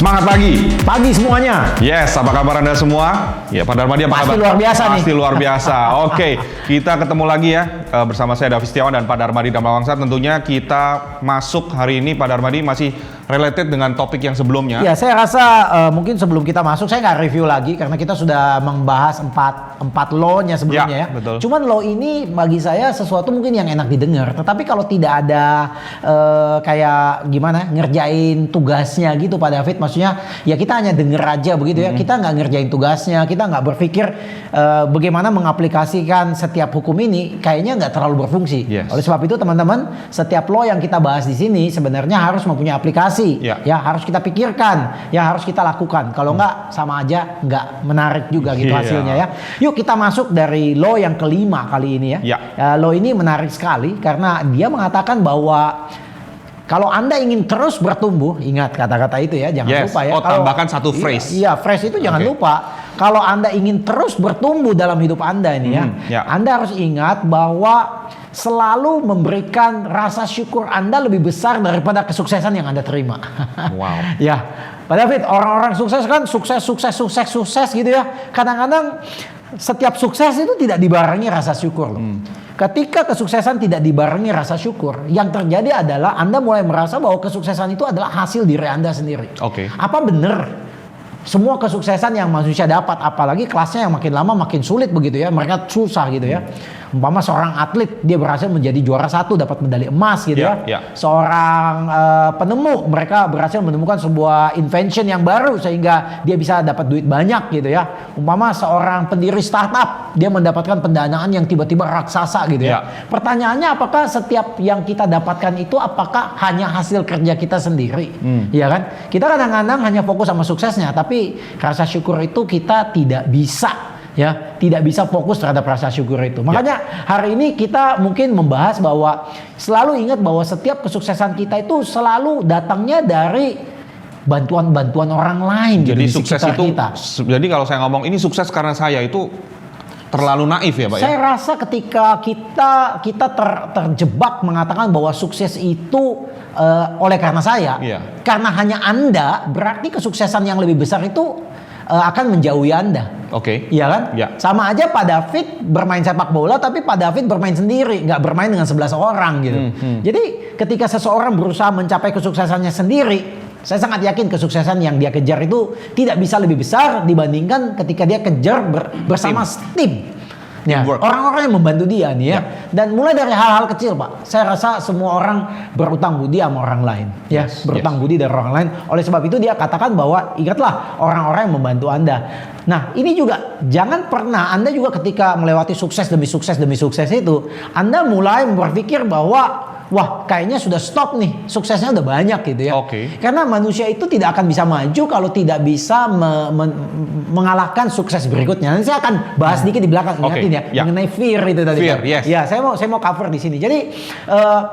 Semangat pagi. Pagi semuanya. Yes, apa kabar Anda semua? Ya, Pak Darmadi apa Pasti kabar? luar biasa nih. Pasti luar biasa. Oke, kita ketemu lagi ya bersama saya David Setiawan dan Pak Darmadi Damawangsa. Tentunya kita masuk hari ini Pak Darmadi masih related dengan topik yang sebelumnya. Ya, saya rasa mungkin sebelum kita masuk saya nggak review lagi karena kita sudah membahas empat law-nya sebelumnya ya. Betul. Cuman law ini bagi saya sesuatu mungkin yang enak didengar. Tetapi kalau tidak ada kayak gimana ngerjain tugasnya gitu Pak David, maksudnya ya kita hanya denger aja begitu ya. Kita nggak ngerjain tugasnya, kita nggak berpikir bagaimana mengaplikasikan setiap hukum ini, kayaknya nggak terlalu berfungsi. Yes. Oleh sebab itu teman-teman, setiap law yang kita bahas di sini sebenarnya harus mempunyai aplikasi. Ya harus kita pikirkan, ya harus kita lakukan. Kalau nggak sama aja nggak menarik juga gitu hasilnya ya. Yuk kita masuk dari law yang kelima kali ini ya. Law ini menarik sekali karena dia mengatakan bahwa kalau Anda ingin terus bertumbuh, ingat kata-kata itu ya, jangan lupa ya. Tambahkan satu phrase. Iya, phrase itu jangan lupa. Kalau Anda ingin terus bertumbuh dalam hidup Anda ini Anda harus ingat bahwa selalu memberikan rasa syukur Anda lebih besar daripada kesuksesan yang Anda terima. Wow. Ya, Pak David, orang-orang sukses kan sukses gitu ya. Kadang-kadang setiap sukses itu tidak dibarengi rasa syukur loh. Ketika kesuksesan tidak dibarengi rasa syukur, yang terjadi adalah Anda mulai merasa bahwa kesuksesan itu adalah hasil diri Anda sendiri. Apa benar semua kesuksesan yang manusia dapat, apalagi kelasnya yang makin lama makin sulit begitu ya, mereka susah gitu ya. Umpama seorang atlet dia berhasil menjadi juara 1 dapat medali emas gitu ya. Seorang penemu, mereka berhasil menemukan sebuah invention yang baru sehingga dia bisa dapat duit banyak gitu ya. Umpama seorang pendiri startup dia mendapatkan pendanaan yang tiba-tiba raksasa gitu ya. Pertanyaannya, apakah setiap yang kita dapatkan itu apakah hanya hasil kerja kita sendiri? Ya kan? Kita kadang-kadang hanya fokus sama suksesnya, tapi rasa syukur itu kita tidak bisa tidak bisa fokus terhadap rasa syukur itu. Makanya hari ini kita mungkin membahas bahwa selalu ingat bahwa setiap kesuksesan kita itu selalu datangnya dari bantuan-bantuan orang lain. Jadi sukses itu kita. Jadi kalau saya ngomong ini sukses karena saya itu terlalu naif ya Pak ya? Saya rasa ketika kita terjebak mengatakan bahwa sukses itu oleh karena saya, karena hanya Anda, berarti kesuksesan yang lebih besar itu akan menjauhi Anda. Iya kan? Sama aja Pak David bermain sepak bola, tapi Pak David bermain sendiri, nggak bermain dengan 11 orang gitu. Jadi ketika seseorang berusaha mencapai kesuksesannya sendiri, saya sangat yakin kesuksesan yang dia kejar itu tidak bisa lebih besar dibandingkan ketika dia kejar bersama tim. Orang-orang yang membantu dia nih ya. Dan mulai dari hal-hal kecil Pak. Saya rasa semua orang berutang budi sama orang lain berutang budi dari orang lain. Oleh sebab itu dia katakan bahwa ingatlah orang-orang yang membantu Anda. Nah ini juga jangan pernah Anda juga ketika melewati sukses demi sukses itu, Anda mulai berpikir bahwa wah kayaknya sudah stop nih, suksesnya udah banyak gitu ya. Karena manusia itu tidak akan bisa maju kalau tidak bisa mengalahkan sukses berikutnya. Nanti saya akan bahas sedikit di belakang, ingatin ya mengenai fear itu tadi. Ya, saya mau cover di sini. Jadi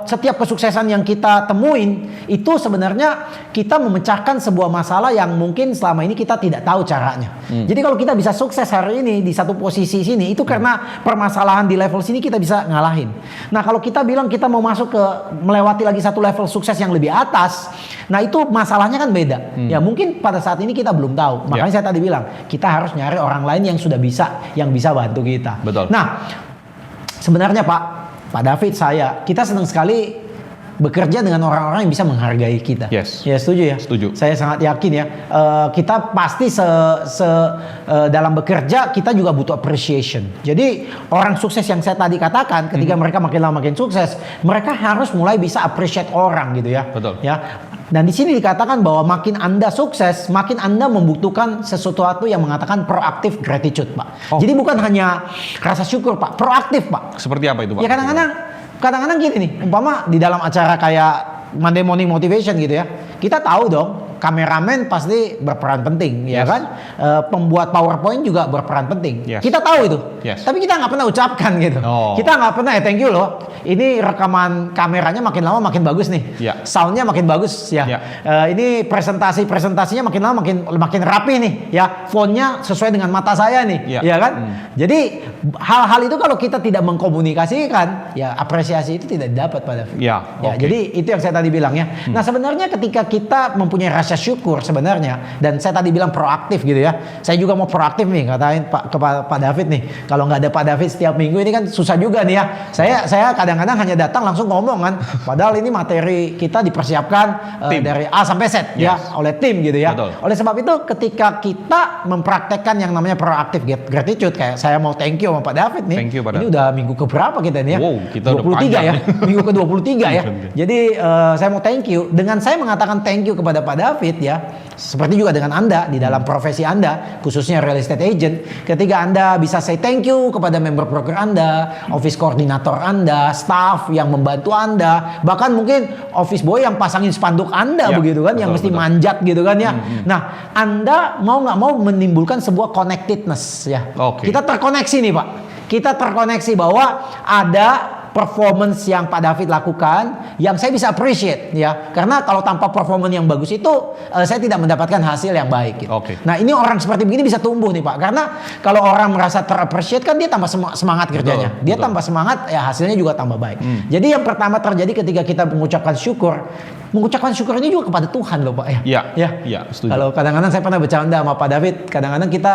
setiap kesuksesan yang kita temuin itu sebenarnya kita memecahkan sebuah masalah yang mungkin selama ini kita tidak tahu caranya. Jadi kalau kita bisa sukses hari ini di satu posisi sini, itu karena permasalahan di level sini kita bisa ngalahin. Nah kalau kita bilang kita mau masuk ke melewati lagi satu level sukses yang lebih atas, nah itu masalahnya kan beda. Ya mungkin pada saat ini kita belum tahu. Makanya saya tadi bilang kita harus nyari orang lain yang sudah bisa, yang bisa bantu kita. Nah sebenarnya Pak David, kita senang sekali bekerja dengan orang-orang yang bisa menghargai kita. Ya setuju ya. Saya sangat yakin ya. Kita pasti dalam bekerja kita juga butuh appreciation. Jadi orang sukses yang saya tadi katakan, ketika mereka makin lama makin sukses, mereka harus mulai bisa appreciate orang gitu ya. Ya. Dan di sini dikatakan bahwa makin Anda sukses, makin Anda membutuhkan sesuatu yang mengatakan proactive gratitude, Pak. Jadi bukan hanya rasa syukur, Pak, proaktif, Pak. Seperti apa itu, Pak? Ya kadang-kadang gini nih, umpama di dalam acara kayak Monday Morning Motivation gitu ya, kita tahu dong kameramen pasti berperan penting, ya kan? Pembuat PowerPoint juga berperan penting. Kita tahu itu, tapi kita nggak pernah ucapkan gitu. Kita nggak pernah thank you loh. Ini rekaman kameranya makin lama makin bagus nih, soundnya makin bagus ya. Ini presentasinya makin lama makin rapi nih, ya. Fontnya sesuai dengan mata saya nih, ya kan? Jadi hal-hal itu kalau kita tidak mengkomunikasikan, ya apresiasi itu tidak dapat pada. Jadi itu yang saya tadi bilang ya. Nah sebenarnya ketika kita mempunyai rasa rasa syukur sebenarnya, dan saya tadi bilang proaktif gitu ya. Saya juga mau proaktif nih, katain Pak David nih. Kalau nggak ada Pak David setiap minggu ini kan susah juga nih ya. Saya kadang-kadang hanya datang langsung ngomong kan. Padahal ini materi kita dipersiapkan dari A sampai Z ya oleh tim gitu ya. Betul. Oleh sebab itu ketika kita mempraktekkan yang namanya proaktif gratitude, kayak saya mau thank you sama Pak David nih. Thank you, Pak ini udah minggu keberapa kita nih ya? Wow, kita 23 udah panjang ya. nih. Minggu ke-23 ya. Jadi saya mau thank you. Dengan saya mengatakan thank you kepada Pak David ya, seperti juga dengan Anda di dalam profesi Anda, khususnya real estate agent, ketika Anda bisa say thank you kepada member broker Anda, office koordinator Anda, staff yang membantu Anda, bahkan mungkin office boy yang pasangin spanduk Anda begitu kan, yang mesti manjat gitu kan ya. Nah, Anda mau nggak mau menimbulkan sebuah connectedness ya. Kita terkoneksi nih Pak. Kita terkoneksi bahwa ada performance yang Pak David lakukan yang saya bisa appreciate ya, karena kalau tanpa performance yang bagus itu saya tidak mendapatkan hasil yang baik gitu. Nah ini orang seperti begini bisa tumbuh nih Pak, karena kalau orang merasa terappreciate kan dia tambah semangat kerjanya, dia tambah semangat ya, hasilnya juga tambah baik. Jadi yang pertama terjadi ketika kita mengucapkan syukur ini juga kepada Tuhan loh Pak ya. Iya, setuju. Kalau kadang-kadang saya pernah bercanda sama Pak David, kadang-kadang kita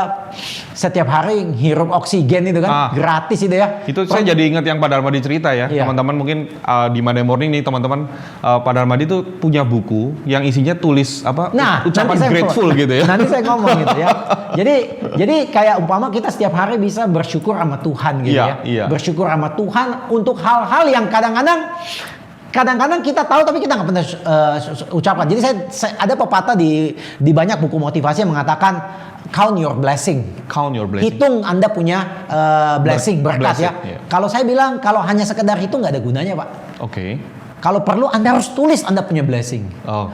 setiap hari hirup oksigen itu kan gratis itu ya. Itu saya jadi ingat yang Pak Darmadi cerita ya. Teman-teman mungkin di Monday Morning nih teman-teman, Pak Darmadi tuh punya buku yang isinya tulis ucapan grateful gitu ya. Nanti saya ngomong gitu ya. Jadi kayak umpama kita setiap hari bisa bersyukur sama Tuhan gitu ya. Bersyukur sama Tuhan untuk hal-hal yang kadang-kadang kita tahu tapi kita nggak pernah ucapkan. Jadi saya ada pepatah di banyak buku motivasi yang mengatakan count your blessing. Hitung Anda punya blessing, berkat ya. Kalau saya bilang kalau hanya sekedar hitung nggak ada gunanya Pak. Kalau perlu Anda harus tulis Anda punya blessing.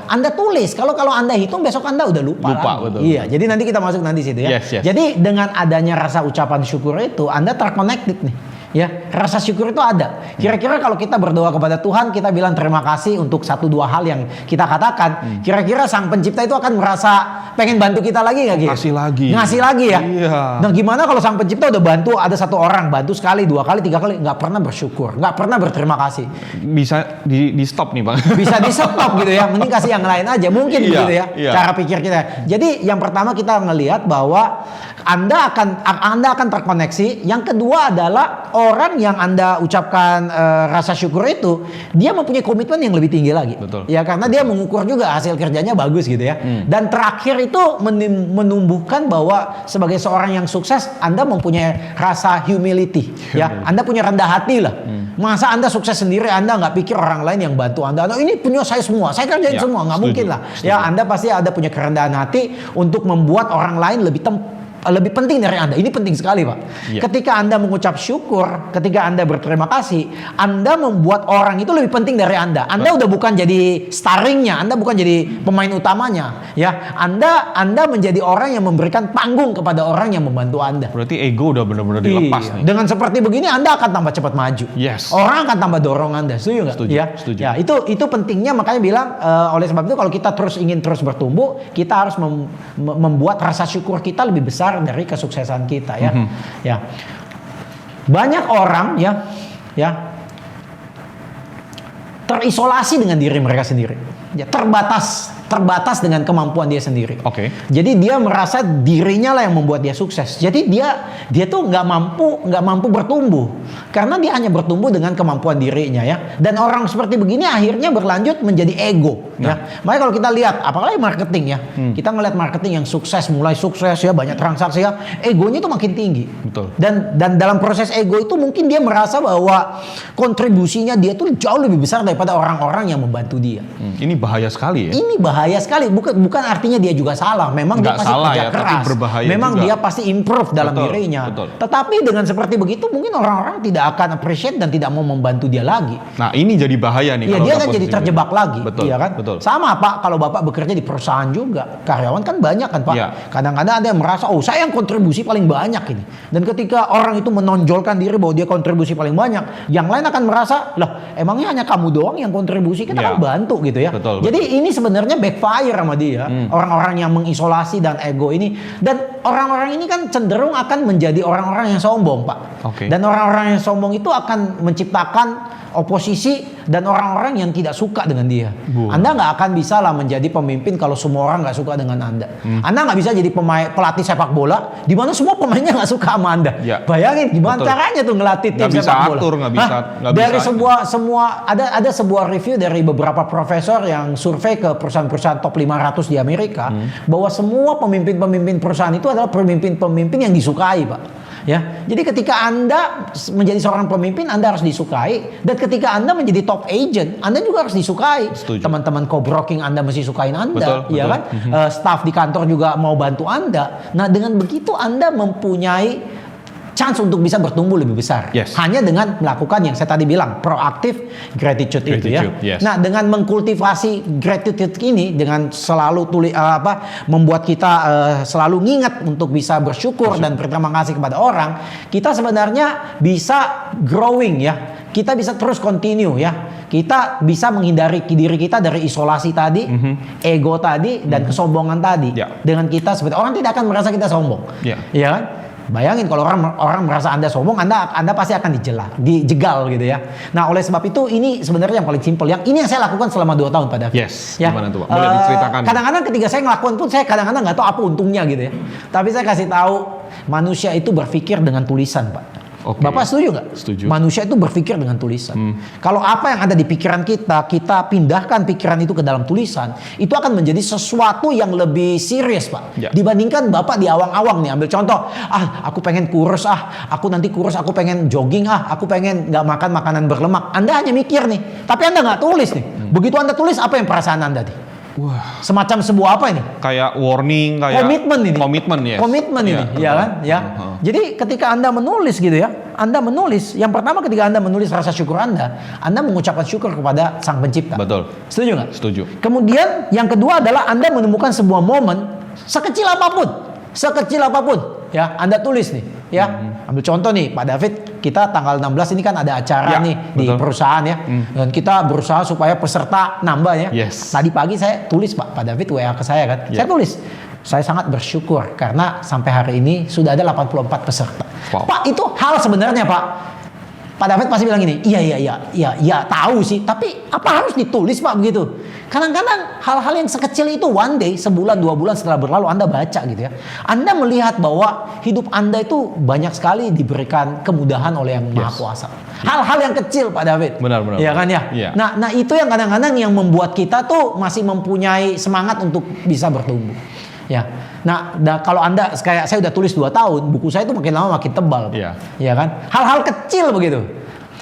Anda tulis. Kalau Anda hitung besok Anda udah lupa. Betul. Iya. Jadi nanti kita masuk nanti situ ya. Jadi dengan adanya rasa ucapan syukur itu Anda terconnected nih. Ya, rasa syukur itu ada. Kira-kira kalau kita berdoa kepada Tuhan, kita bilang terima kasih untuk 1-2 hal yang kita katakan. Kira-kira Sang Pencipta itu akan merasa pengen bantu kita lagi nggak gitu? Ngasih lagi ya. Nah, gimana kalau Sang Pencipta udah bantu, ada 1 orang bantu sekali, 2 kali, 3 kali, nggak pernah bersyukur, nggak pernah berterima kasih. Bisa di stop nih Bang. Bisa di stop gitu ya. Mending kasih yang lain aja. Mungkin gitu ya. Cara pikir kita. Jadi yang pertama kita ngelihat bahwa Anda akan terkoneksi. Yang kedua adalah orang yang Anda ucapkan rasa syukur itu, dia mempunyai komitmen yang lebih tinggi lagi. Ya, karena dia mengukur juga hasil kerjanya bagus gitu ya. Dan terakhir itu menumbuhkan bahwa sebagai seorang yang sukses, Anda mempunyai rasa humility. Ya, Anda punya rendah hati lah. Masa Anda sukses sendiri, Anda nggak pikir orang lain yang bantu Anda. Nah, ini punya saya semua, saya kerjain semua, nggak mungkin lah. Ya, Anda pasti ada punya kerendahan hati untuk membuat orang lain lebih penting dari Anda. Ini penting sekali Pak. Ketika Anda mengucap syukur, ketika Anda berterima kasih, Anda membuat orang itu lebih penting dari Anda. Anda udah bukan jadi starringnya, Anda bukan jadi pemain utamanya. Ya, Anda menjadi orang yang memberikan panggung kepada orang yang membantu Anda. Berarti ego udah benar-benar dilepas nih. Dengan seperti begini Anda akan tambah cepat maju. Orang akan tambah dorong Anda. Setuju nggak? Setuju. Ya, itu pentingnya, makanya bilang oleh sebab itu kalau kita ingin terus bertumbuh, kita harus membuat rasa syukur kita lebih besar dari kesuksesan kita ya. Ya. Banyak orang ya terisolasi dengan diri mereka sendiri. Ya, terbatas dengan kemampuan dia sendiri. Jadi dia merasa dirinya lah yang membuat dia sukses. Jadi dia tuh nggak mampu bertumbuh karena dia hanya bertumbuh dengan kemampuan dirinya ya. Dan orang seperti begini akhirnya berlanjut menjadi ego. Ya. Makanya kalau kita lihat, apalagi marketing ya, kita ngelihat marketing yang mulai sukses ya, banyak transaksi ya, egonya itu makin tinggi. Dan dalam proses ego itu mungkin dia merasa bahwa kontribusinya dia tuh jauh lebih besar daripada orang-orang yang membantu dia. Ini bahaya sekali ya. Ini bahaya sekali. Bukan artinya dia juga salah. Memang dia pasti kerja keras. Memang dia pasti improve dalam dirinya. Tetapi dengan seperti begitu mungkin orang-orang tidak akan appreciate dan tidak mau membantu dia lagi. Nah, ini jadi bahaya nih. Iya, dia kan jadi terjebak lagi. Iya kan? Sama Pak, kalau Bapak bekerja di perusahaan juga, karyawan kan banyak kan Pak. Kadang-kadang ada yang merasa, saya yang kontribusi paling banyak ini. Dan ketika orang itu menonjolkan diri bahwa dia kontribusi paling banyak, yang lain akan merasa, loh emangnya hanya kamu doang yang kontribusi, kita kan bantu gitu ya. Jadi ini sebenarnya backfire sama dia. Orang-orang yang mengisolasi dan ego ini. Dan orang-orang ini kan cenderung akan menjadi orang-orang yang sombong Pak. Dan orang-orang orang yang sombong itu akan menciptakan oposisi dan orang-orang yang tidak suka dengan dia. Anda nggak akan bisa lah menjadi pemimpin kalau semua orang nggak suka dengan Anda. Anda nggak bisa jadi pelatih sepak bola di mana semua pemainnya nggak suka sama Anda. Ya. Bayangin gimana caranya tuh ngelatih tim sepak bola. Nggak bisa atur. Dari semua ada sebuah review dari beberapa profesor yang survei ke perusahaan-perusahaan top 500 di Amerika bahwa semua pemimpin-pemimpin perusahaan itu adalah pemimpin-pemimpin yang disukai, Pak. Ya, jadi ketika Anda menjadi seorang pemimpin, Anda harus disukai, dan ketika Anda menjadi top agent, Anda juga harus disukai. Setuju. Teman-teman co-broking Anda mesti sukain Anda, betul, ya betul. kan? Staff di kantor juga mau bantu Anda. Nah, dengan begitu Anda mempunyai chance untuk bisa bertumbuh lebih besar. Yes. Hanya dengan melakukan yang saya tadi bilang, proaktif gratitude itu ya. Yes. Nah, dengan mengkultivasi gratitude ini, dengan selalu membuat kita selalu ngingat untuk bisa bersyukur dan berterima kasih kepada orang, kita sebenarnya bisa growing ya. Kita bisa terus continue ya. Kita bisa menghindari diri kita dari isolasi tadi, ego tadi, dan kesombongan tadi. Yeah. Dengan kita seperti orang tidak akan merasa kita sombong. Yeah. Ya kan? Bayangin kalau orang merasa Anda sombong, Anda pasti akan dijegal gitu ya. Nah, oleh sebab itu ini sebenarnya yang paling simpel. Yang ini yang saya lakukan selama 2 tahun pada. Yes. Ya. Gimana tuh, Pak? Boleh diceritakan? Kadang-kadang ketika saya ngelakuin pun saya kadang-kadang nggak tahu apa untungnya gitu ya. Tapi saya kasih tahu manusia itu berpikir dengan tulisan, Pak. Okay. Bapak setuju nggak? Setuju. Manusia itu berpikir dengan tulisan. Kalau apa yang ada di pikiran kita pindahkan pikiran itu ke dalam tulisan, itu akan menjadi sesuatu yang lebih serius, Pak. Ya. Dibandingkan Bapak di awang-awang nih, ambil contoh, aku pengen kurus, aku nanti kurus, aku pengen jogging, aku pengen nggak makan makanan berlemak. Anda hanya mikir nih, tapi Anda nggak tulis nih. Begitu Anda tulis, apa yang perasaan Anda nih? Wah. Semacam sebuah apa ini? Kayak warning, kayak komitmen ini. Yes. Komitmen ini, ya kan? Ya. Jadi ketika Anda menulis gitu ya, Anda menulis, yang pertama ketika Anda menulis rasa syukur Anda mengucapkan syukur kepada Sang Pencipta. Betul. Setuju nggak? Setuju. Kemudian yang kedua adalah Anda menemukan sebuah momen sekecil apapun, ya Anda tulis nih, ya. Ambil contoh nih, Pak David, kita tanggal 16 ini kan ada acara nih di perusahaan ya, dan kita berusaha supaya peserta nambah ya. Yes. Tadi pagi saya tulis Pak David WA ke saya kan, saya tulis, saya sangat bersyukur karena sampai hari ini sudah ada 84 peserta. Wow. Pak, itu hal sebenarnya Pak David pasti bilang gini, iya tahu sih, tapi apa harus ditulis Pak begitu? Kadang-kadang hal-hal yang sekecil itu one day, sebulan, 2 bulan setelah berlalu Anda baca gitu ya. Anda melihat bahwa hidup Anda itu banyak sekali diberikan kemudahan oleh Yang Maha Kuasa. Hal-hal yang kecil Pak David. Benar. Iya kan ya? Yeah. Nah itu yang kadang-kadang yang membuat kita tuh masih mempunyai semangat untuk bisa bertumbuh. Ya. Nah, kalau Anda kayak saya udah tulis 2 tahun, buku saya itu makin lama makin tebal. Iya. Ya kan? Hal-hal kecil begitu.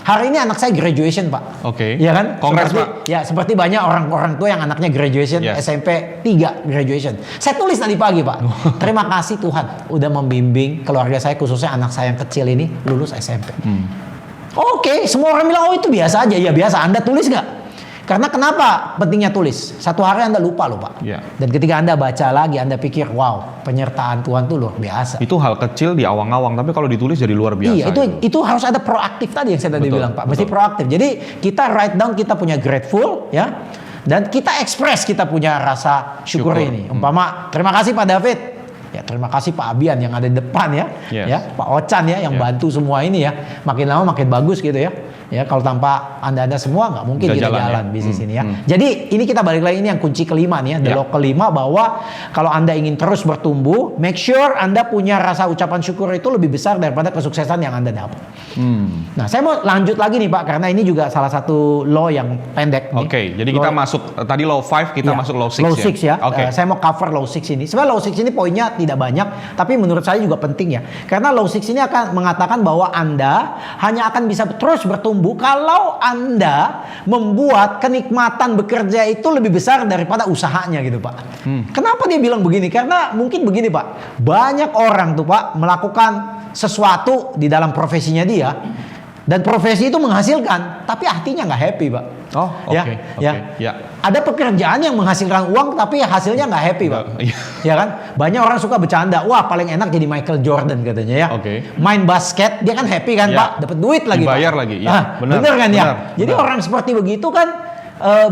Hari ini anak saya graduation, Pak. Oke. Iya kan? Kongres, Pak. Ya, seperti banyak orang-orang tua yang anaknya graduation, SMP 3 graduation. Saya tulis tadi pagi, Pak. Terima kasih Tuhan udah membimbing keluarga saya, khususnya anak saya yang kecil ini lulus SMP. Oke, semua orang bilang, oh itu biasa aja. Ya biasa, Anda tulis nggak? Karena kenapa pentingnya tulis? Satu hari Anda lupa loh Pak. Yeah. Dan ketika Anda baca lagi, Anda pikir, wow, penyertaan Tuhan itu luar biasa. Itu hal kecil di awang-awang, tapi kalau ditulis jadi luar biasa. Iya, itu harus ada proaktif tadi yang saya tadi bilang Pak. Mesti proaktif. Jadi kita write down, kita punya grateful ya. Dan kita express kita punya rasa syukur ini. Umpama, terima kasih Pak David. Ya terima kasih Pak Abian yang ada di depan ya. Yes. Ya, Pak Ocan ya yang bantu semua ini ya. Makin lama makin bagus gitu ya. Ya kalau tanpa anda semua nggak mungkin kita jalan bisnis ini ya. Jadi ini kita balik lagi, ini yang kunci kelima nih ya, the law kelima, bahwa kalau anda ingin terus bertumbuh, make sure anda punya rasa ucapan syukur itu lebih besar daripada kesuksesan yang anda dapat. Nah saya mau lanjut lagi nih Pak, karena ini juga salah satu law yang pendek. Oke, jadi kita masuk tadi law 5, kita masuk law 6 law 6 ya. Okay. Saya mau cover law 6 ini. Sebenarnya law 6 ini poinnya tidak banyak, tapi menurut saya juga penting ya. Karena law 6 ini akan mengatakan bahwa anda hanya akan bisa terus bertumbuh kalau anda membuat kenikmatan bekerja itu lebih besar daripada usahanya gitu Pak. Kenapa dia bilang begini? Karena mungkin begini Pak, banyak orang tuh Pak melakukan sesuatu di dalam profesinya dia, dan profesi itu menghasilkan, tapi hatinya nggak happy Pak. Oh, oke. Ya. Ada pekerjaan yang menghasilkan uang, tapi hasilnya nggak happy Pak. Ya kan? Banyak orang suka bercanda, wah paling enak jadi Michael Jordan katanya ya. Main basket, dia kan happy kan Pak, dapat duit lagi dibayar Pak. lagi, ya. Bener kan ya? Jadi orang seperti begitu kan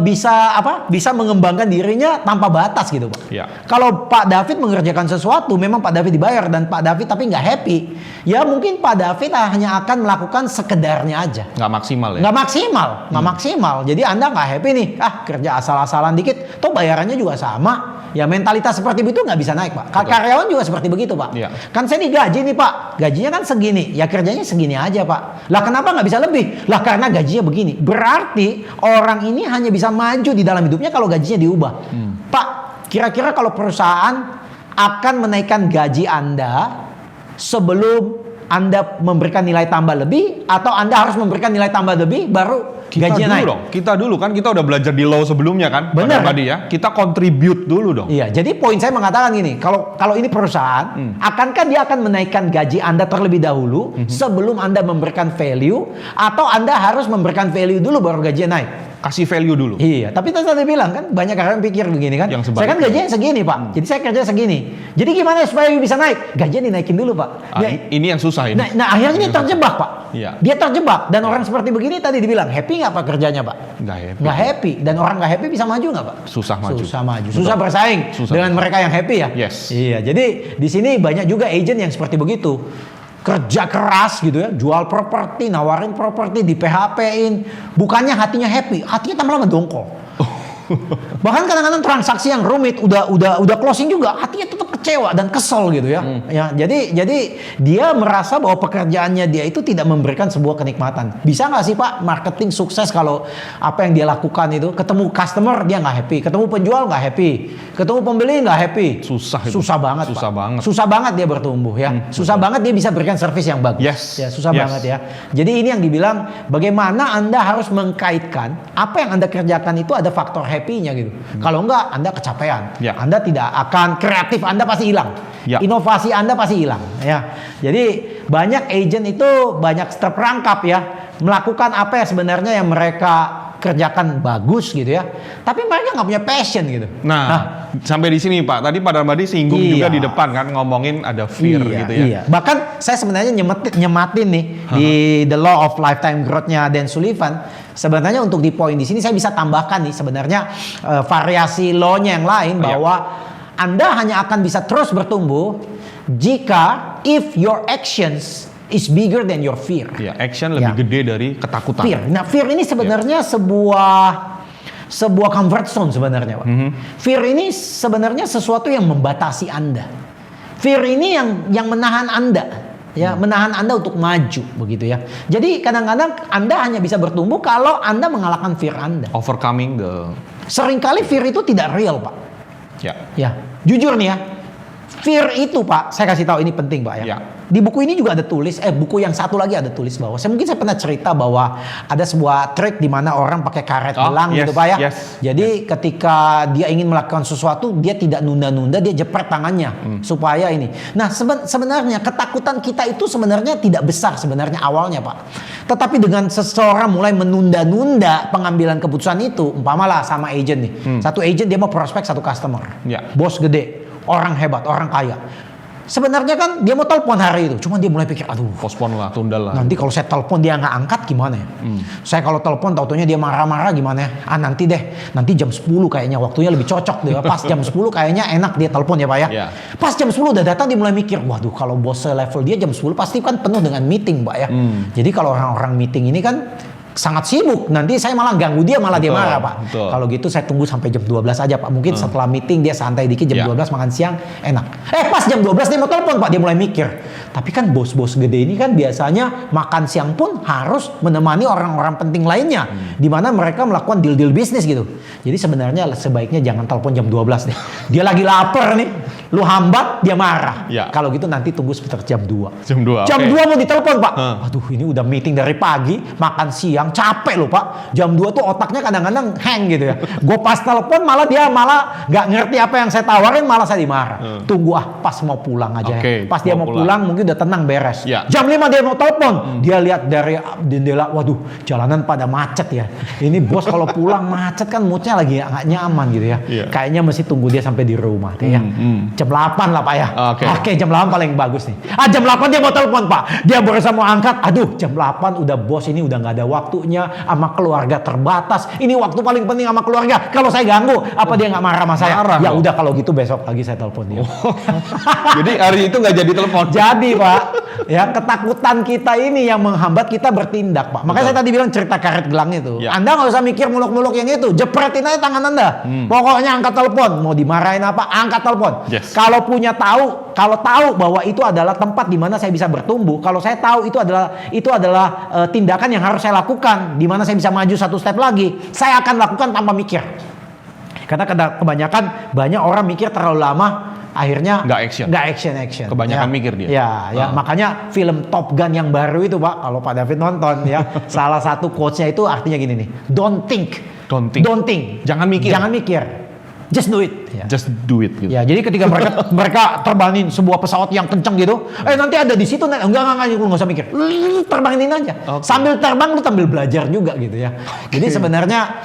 bisa mengembangkan dirinya tanpa batas gitu Pak. Ya. Kalau Pak David mengerjakan sesuatu, memang Pak David dibayar dan Pak David tapi nggak happy, ya mungkin Pak David hanya akan melakukan sekedarnya aja. Nggak maksimal ya? Nggak maksimal. Jadi Anda nggak happy nih, kerja asal-asalan dikit, toh bayarannya juga sama. Ya mentalitas seperti itu nggak bisa naik Pak. Karyawan juga seperti begitu Pak. Ya. Kan saya digaji nih Pak, gajinya kan segini, ya kerjanya segini aja Pak. Lah kenapa nggak bisa lebih? Lah karena gajinya begini. Berarti orang ini hanya bisa maju di dalam hidupnya kalau gajinya diubah. Pak, kira-kira kalau perusahaan akan menaikkan gaji Anda sebelum Anda memberikan nilai tambah lebih, atau Anda harus memberikan nilai tambah lebih baru gajinya naik? Kita dulu kan kita udah belajar di law sebelumnya kan, bener tadi ya. Kita contribute dulu dong. Iya, jadi poin saya mengatakan gini, kalau ini perusahaan, akankah dia akan menaikkan gaji Anda terlebih dahulu sebelum Anda memberikan value, atau Anda harus memberikan value dulu baru gajinya naik? Kasih value dulu. Iya, tapi tadi bilang kan banyak orang pikir begini kan. Saya kan gajinya segini Pak, jadi saya kerja segini. Jadi gimana supaya bisa naik? Gajinya dinaikin dulu Pak. Ini yang susah ini. Nah akhirnya ini terjebak Pak. Iya. Dia terjebak dan orang seperti begini tadi dibilang happy nggak Pak kerjanya Pak? Nggak happy. Dan orang nggak happy bisa maju nggak Pak? Susah maju. Susah bersaing dengan mereka yang happy ya. Yes. Iya. Jadi di sini banyak juga agent yang seperti begitu. Kerja keras gitu ya, jual properti, nawarin properti, di PHP-in, bukannya hatinya happy, hatinya tambah lama dongkol. Bahkan kadang-kadang transaksi yang rumit udah closing juga, hatinya tetap kecewa dan kesel gitu ya. Ya, jadi dia merasa bahwa pekerjaannya dia itu tidak memberikan sebuah kenikmatan. Bisa nggak sih Pak marketing sukses kalau apa yang dia lakukan itu ketemu customer dia nggak happy, ketemu penjual nggak happy, ketemu pembeli nggak happy? Susah banget. Susah banget dia bertumbuh ya. Susah banget dia bisa berikan servis yang bagus. Ya, susah banget ya. Jadi ini yang dibilang bagaimana Anda harus mengkaitkan apa yang Anda kerjakan itu ada faktor happy-nya gitu. Kalau enggak Anda kecapean. Anda tidak akan kreatif, Anda pasti hilang. Inovasi Anda pasti hilang ya. Jadi banyak agent itu banyak terperangkap ya, melakukan apa yang sebenarnya yang mereka kerjakan bagus gitu ya. Tapi mereka nggak punya passion gitu. Nah, sampai di sini Pak. Tadi Pak Darmadi singgung juga di depan kan ngomongin ada fear gitu ya. Iya. Bahkan saya sebenarnya nyematin nih di The Law of Lifetime Growth-nya Dan Sullivan. Sebenarnya untuk di poin di sini saya bisa tambahkan nih sebenarnya variasi law-nya yang lain bahwa Anda hanya akan bisa terus bertumbuh jika if your actions is bigger than your fear. Ya, action lebih gede dari ketakutan. Fear. Nah, fear ini sebenarnya sebuah comfort zone sebenarnya, Pak. Fear ini sebenarnya sesuatu yang membatasi Anda. Fear ini yang menahan Anda. Ya, menahan Anda untuk maju begitu ya. Jadi kadang-kadang Anda hanya bisa bertumbuh kalau Anda mengalahkan fear Anda. Overcoming the Seringkali fear itu tidak real, Pak. Ya. Jujur nih ya. Fear itu Pak, saya kasih tahu ini penting Pak ya. Di buku ini juga ada tulis, buku yang satu lagi ada tulis bahwa mungkin saya pernah cerita bahwa ada sebuah trik di mana orang pakai karet gelang gitu Pak ya. Jadi ketika dia ingin melakukan sesuatu, dia tidak nunda-nunda, dia jepret tangannya supaya ini. Nah, sebenarnya ketakutan kita itu sebenarnya tidak besar sebenarnya awalnya Pak. Tetapi dengan seseorang mulai menunda-nunda pengambilan keputusan itu, umpamalah sama agent nih. Satu agent dia mau prospek satu customer. Bos gede, orang hebat, orang kaya. Sebenarnya kan dia mau telepon hari itu, cuma dia mulai pikir, aduh, postpone lah, tunda lah. Nanti kalau saya telepon dia nggak angkat gimana ya? Saya kalau telepon taunya dia marah-marah gimana ya? Nanti jam 10 kayaknya waktunya lebih cocok deh. Pas jam 10 kayaknya enak dia telepon ya Pak ya. Pas jam 10 udah datang dia mulai mikir, waduh kalau bos level dia jam 10 pasti kan penuh dengan meeting Pak ya. Jadi kalau orang-orang meeting ini kan sangat sibuk, nanti saya malah ganggu dia, malah dia marah Pak. Kalau gitu saya tunggu sampai jam 12 aja Pak. Mungkin setelah meeting dia santai dikit, jam 12 makan siang enak. Pas jam 12 dia mau telepon Pak, dia mulai mikir. Tapi kan bos-bos gede ini kan biasanya makan siang pun harus menemani orang-orang penting lainnya, di mana mereka melakukan deal-deal bisnis gitu. Jadi sebenarnya sebaiknya jangan telepon jam 12 deh. Dia lagi lapar nih, lu hambat dia marah. Kalau gitu nanti tunggu sekitar jam 2. Jam 2 mau ditelepon Pak. Aduh ini udah meeting dari pagi, makan siang, capek loh Pak. Jam 2 tuh otaknya kadang-kadang hang gitu ya. Gue pas telepon malah nggak ngerti apa yang saya tawarin, malah saya dimarah. Tunggu pas mau pulang aja ya. Pas dia mau pulang mungkin udah tenang beres. Jam 5 dia mau telepon, dia lihat dari jendela, waduh jalanan pada macet ya. Ini bos kalau pulang macet kan moodnya lagi nggak nyaman gitu ya. Kayaknya mesti tunggu dia sampai di rumah ya. Jam 8 lah Pak ya. Oke, jam 8 paling bagus nih. Jam 8 dia mau telepon Pak. Dia baru mau angkat. Aduh, jam 8 udah bos ini udah nggak ada waktu waktunya sama keluarga terbatas. Ini waktu paling penting sama keluarga. Kalau saya ganggu, apa dia nggak marah sama saya? Marah Ya dong. udah kalau gitu besok pagi saya telepon dia. Jadi hari itu nggak jadi telepon. Jadi Pak, ya ketakutan kita ini yang menghambat kita bertindak Pak. Makanya saya tadi bilang cerita karet gelang itu. Ya. Anda nggak usah mikir muluk-muluk yang itu, jepretin aja tangan Anda. Pokoknya angkat telepon, mau dimarahin apa, angkat telepon. Yes. Kalau tahu bahwa itu adalah tempat di mana saya bisa bertumbuh, kalau saya tahu itu adalah tindakan yang harus saya lakukan, di mana saya bisa maju satu step lagi, saya akan lakukan tanpa mikir. Karena kebanyakan banyak orang mikir terlalu lama, akhirnya Nggak action. Kebanyakan Ya. mikir dia. Ya, makanya film Top Gun yang baru itu Pak, kalau Pak David nonton ya, salah satu quotes-nya itu artinya gini nih, don't think. Jangan mikir. Just do it. Ya. Just do it gitu. Ya, jadi ketika mereka terbangin sebuah pesawat yang kenceng gitu, nanti ada di situ, enggak, lu nggak usah mikir, terbangin aja. Okay. Sambil terbang lu sambil belajar juga gitu ya. Jadi sebenarnya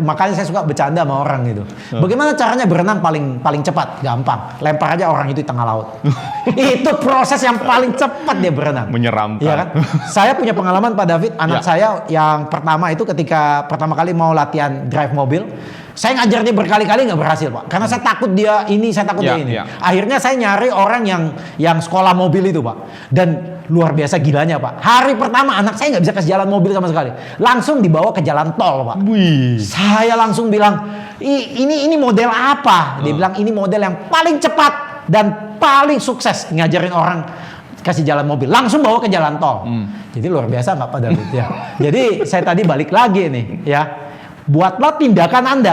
makanya saya suka bercanda sama orang gitu. Bagaimana caranya berenang paling cepat? Gampang, lempar aja orang itu di tengah laut. Itu proses yang paling cepat dia berenang. Menyeramkan. Iya kan? Saya punya pengalaman Pak David, anak saya yang pertama itu ketika pertama kali mau latihan drive mobil, saya ngajar dia berkali-kali nggak berhasil Pak, karena saya takut dia ini, saya takut dia ini. Akhirnya saya nyari orang yang sekolah mobil itu Pak, dan luar biasa gilanya Pak. Hari pertama anak saya nggak bisa ke jalan mobil sama sekali, langsung dibawa ke jalan tol Pak. Wih. Saya langsung bilang, ini model apa? Dia bilang ini model yang paling cepat dan paling sukses ngajarin orang kasih jalan mobil, langsung bawa ke jalan tol. Jadi luar biasa nggak Pak David ya. Jadi saya tadi balik lagi nih ya. Buatlah tindakan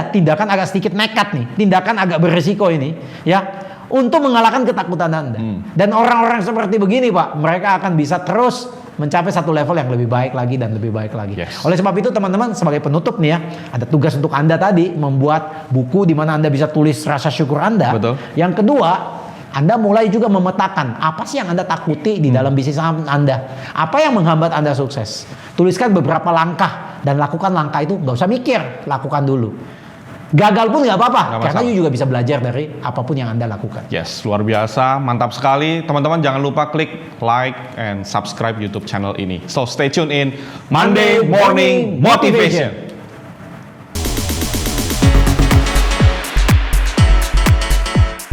agak sedikit nekat nih, tindakan agak berisiko ini, ya, untuk mengalahkan ketakutan Anda. Dan orang-orang seperti begini, Pak, mereka akan bisa terus mencapai satu level yang lebih baik lagi dan lebih baik lagi. Yes. Oleh sebab itu, teman-teman, sebagai penutup nih ya, ada tugas untuk Anda tadi, membuat buku di mana Anda bisa tulis rasa syukur Anda. Betul. Yang kedua, Anda mulai juga memetakan apa sih yang Anda takuti di dalam bisnis Anda. Apa yang menghambat Anda sukses. Tuliskan beberapa langkah dan lakukan langkah itu, nggak usah mikir, lakukan dulu. Gagal pun nggak apa-apa, karena you juga bisa belajar dari apapun yang Anda lakukan. Yes, luar biasa, mantap sekali. Teman-teman jangan lupa klik like and subscribe YouTube channel ini. So stay tune in Monday Morning Motivation.